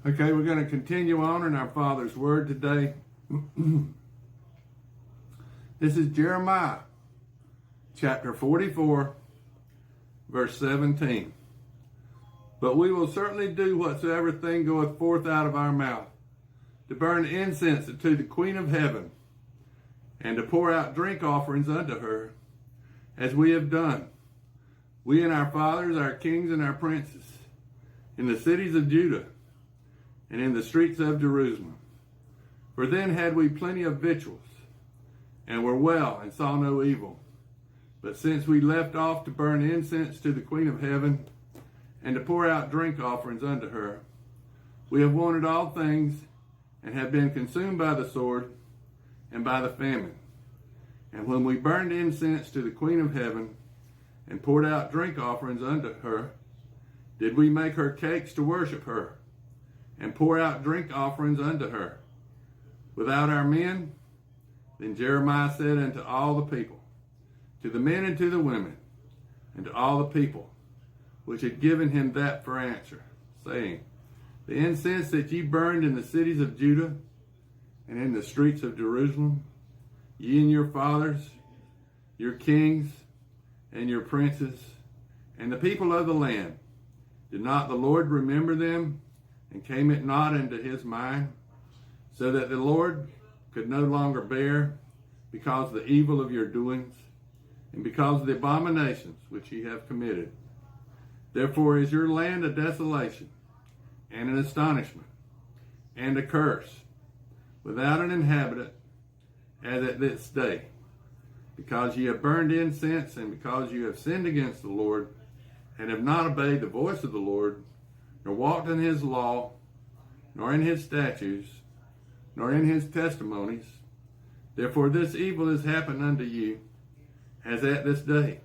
Okay, we're going to continue on in our Father's Word today. This is Jeremiah chapter 44, verse 17. But we will certainly do whatsoever thing goeth forth out of our mouth, to burn incense unto the Queen of heaven, and to pour out drink offerings unto her, as we have done, we and our fathers, our kings and our princes, in the cities of Judah, and in the streets of Jerusalem. For then had we plenty of victuals, and were well, and saw no evil. But since we left off to burn incense to the Queen of heaven, and to pour out drink offerings unto her, we have wanted all things, and have been consumed by the sword, and by the famine. And when we burned incense to the Queen of heaven, and poured out drink offerings unto her, did we make her cakes to worship her, and pour out drink offerings unto her, without our men? Then Jeremiah said unto all the people, to the men and to the women, and to all the people, which had given him that for answer, saying, the incense that ye burned in the cities of Judah, and in the streets of Jerusalem, ye and your fathers, your kings, and your princes, and the people of the land, did not the Lord remember them, and came it not into his mind, so that the Lord could no longer bear, because of the evil of your doings, and because of the abominations which ye have committed. Therefore is your land a desolation, and an astonishment, and a curse, without an inhabitant, as at this day, because ye have burned incense, and because you have sinned against the Lord, and have not obeyed the voice of the Lord, nor walked in his law, nor in his statutes, nor in his testimonies. Therefore this evil has happened unto you, as at this day.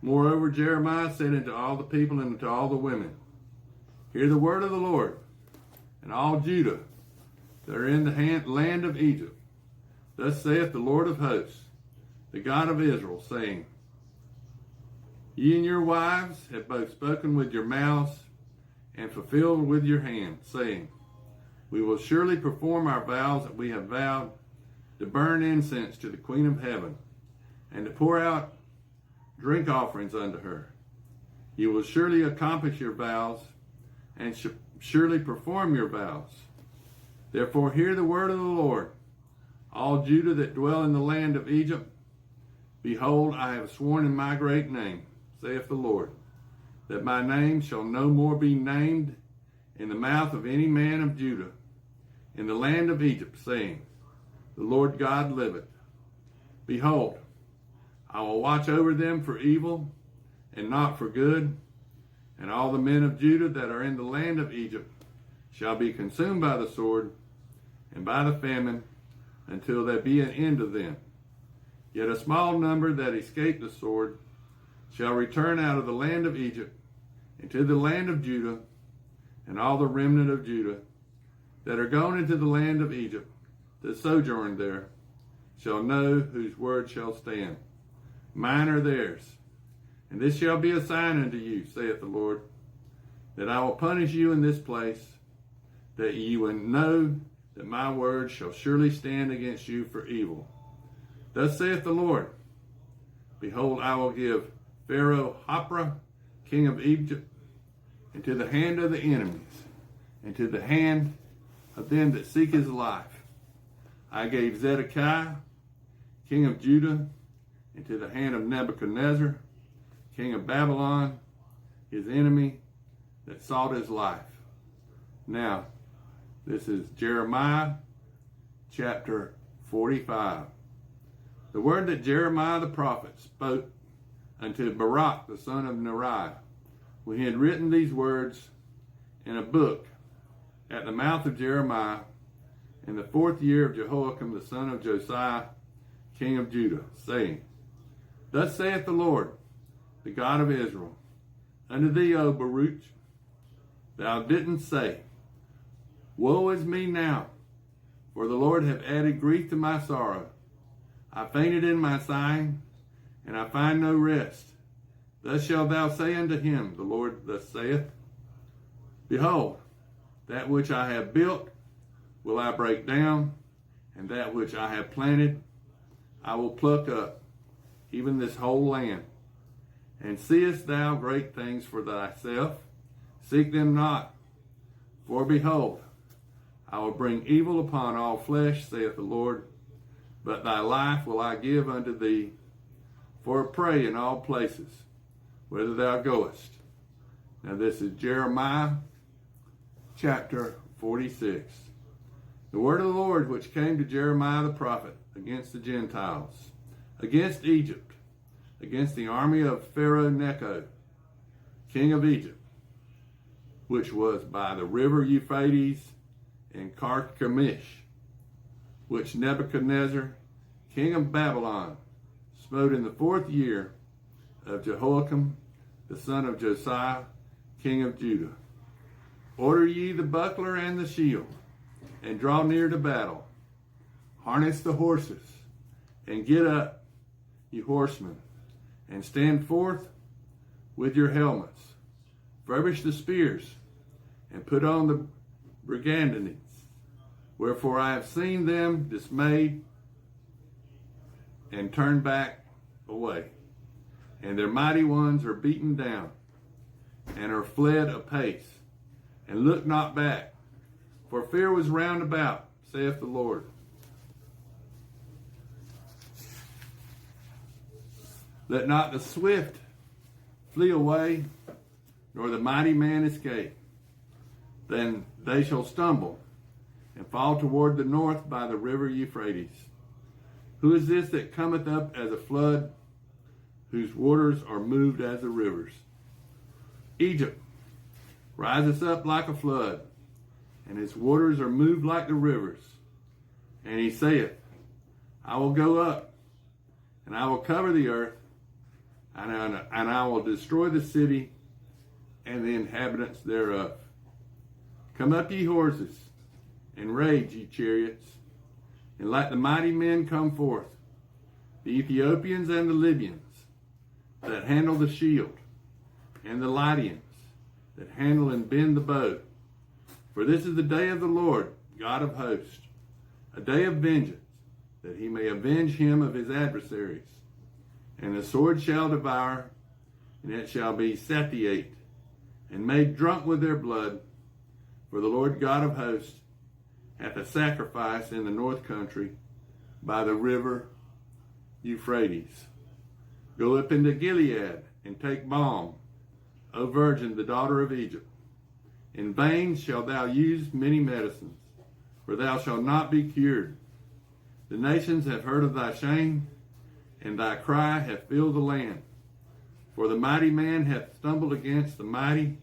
Moreover, Jeremiah said unto all the people and unto all the women, hear the word of the Lord, and all Judah that are in the land of Egypt. Thus saith the Lord of hosts, the God of Israel, saying, ye and your wives have both spoken with your mouths, and fulfilled with your hands, saying, we will surely perform our vows that we have vowed, to burn incense to the Queen of heaven, and to pour out drink offerings unto her. You will surely accomplish your vows, and surely perform your vows. Therefore hear the word of the Lord, all Judah that dwell in the land of Egypt. Behold, I have sworn in my great name, saith the Lord, that my name shall no more be named in the mouth of any man of Judah in the land of Egypt, saying, the Lord God liveth. Behold, I will watch over them for evil, and not for good, and all the men of Judah that are in the land of Egypt shall be consumed by the sword, and by the famine, until there be an end of them. Yet a small number that escape the sword shall return out of the land of Egypt into the land of Judah, and all the remnant of Judah that are gone into the land of Egypt, that sojourn there, shall know whose word shall stand. Mine are theirs. And this shall be a sign unto you, saith the Lord, that I will punish you in this place, that ye will know that my word shall surely stand against you for evil. Thus saith the Lord, behold, I will give Pharaoh Hophra, king of Egypt, into the hand of the enemies, into the hand of them that seek his life. I gave Zedekiah, king of Judah, into the hand of Nebuchadnezzar, king of Babylon, his enemy that sought his life. Now, this is Jeremiah chapter 45. The word that Jeremiah the prophet spoke unto Baruch the son of Neriah, when he had written these words in a book at the mouth of Jeremiah in the 4th year of Jehoiakim the son of Josiah, king of Judah, saying, thus saith the Lord, the God of Israel, unto thee, O Baruch, thou didn't say, woe is me now, for the Lord hath added grief to my sorrow. I fainted in my sighing, and I find no rest. Thus shalt thou say unto him, the Lord thus saith, behold, That which I have built will I break down, and that which I have planted I will pluck up, even this whole land. And seest thou great things for thyself? Seek them not. For behold, I will bring evil upon all flesh, saith the Lord. But thy life will I give unto thee for a prey in all places, whither thou goest. Now this is Jeremiah chapter 46. The word of the Lord which came to Jeremiah the prophet against the Gentiles, against Egypt, against the army of Pharaoh Necho, king of Egypt, which was by the river Euphrates and Carchemish, which Nebuchadnezzar, king of Babylon, smote in the 4th year of Jehoiakim, the son of Josiah, king of Judah. Order ye the buckler and the shield, and draw near to battle. Harness the horses, and get up, you horsemen, and stand forth with your helmets. Furbish the spears, and put on the brigandines. Wherefore I have seen them dismayed and turned back away, and their mighty ones are beaten down, and are fled apace, and look not back. For fear was round about, saith the Lord. Let not the swift flee away, nor the mighty man escape. Then they shall stumble, and fall toward the north by the river Euphrates. Who is this that cometh up as a flood, whose waters are moved as the rivers? Egypt riseth up like a flood, and its waters are moved like the rivers. And he saith, I will go up, and I will cover the earth, and I will destroy the city and the inhabitants thereof. Come up, ye horses, and rage, ye chariots, and let the mighty men come forth, the Ethiopians and the Libyans, that handle the shield, and the Lydians, that handle and bend the bow. For this is the day of the Lord, God of hosts, a day of vengeance, that he may avenge him of his adversaries. And the sword shall devour, and it shall be satiate, and made drunk with their blood. For the Lord God of hosts hath a sacrifice in the north country by the river Euphrates. Go up into Gilead, and take balm, O virgin, the daughter of Egypt. In vain shalt thou use many medicines, for thou shalt not be cured. The nations have heard of thy shame, and thy cry hath filled the land. For the mighty man hath stumbled against the mighty,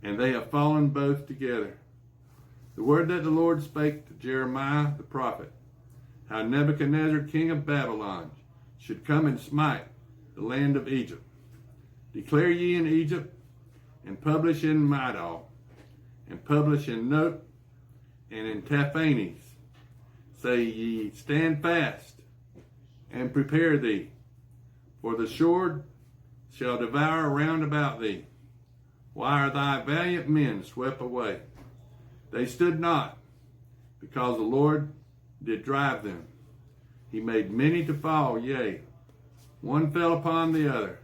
and they have fallen both together. The word that the Lord spake to Jeremiah the prophet, how Nebuchadnezzar king of Babylon should come and smite the land of Egypt. Declare ye in Egypt, and publish in Middle, and publish in Note, and in Taphanes. Say ye, stand fast, and prepare thee, for the sword shall devour round about thee. Why are thy valiant men swept away? They stood not, because the Lord did drive them. He made many to fall, yea, one fell upon the other.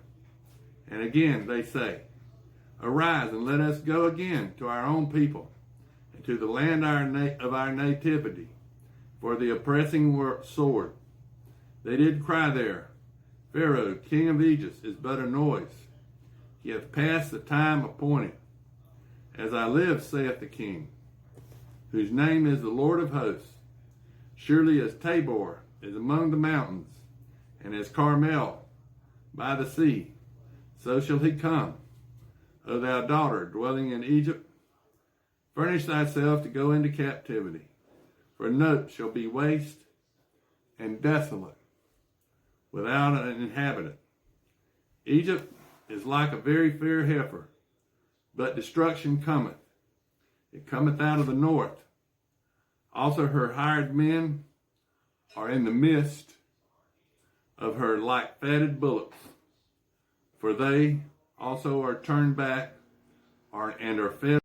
And again they say, Arise, and let us go again to our own people, and to the land of our nativity, for the oppressing sword. They did cry there, Pharaoh, king of Egypt, is but a noise. He hath passed the time appointed. As I live, saith the king, whose name is the Lord of hosts, surely as Tabor is among the mountains, and as Carmel by the sea, so shall he come. O thou daughter dwelling in Egypt, furnish thyself to go into captivity, for Note shall be waste and desolate, without an inhabitant. Egypt is like a very fair heifer, but destruction cometh. It cometh out of the north. Also her hired men are in the midst of her like fatted bullocks, for they also are turned back and are fed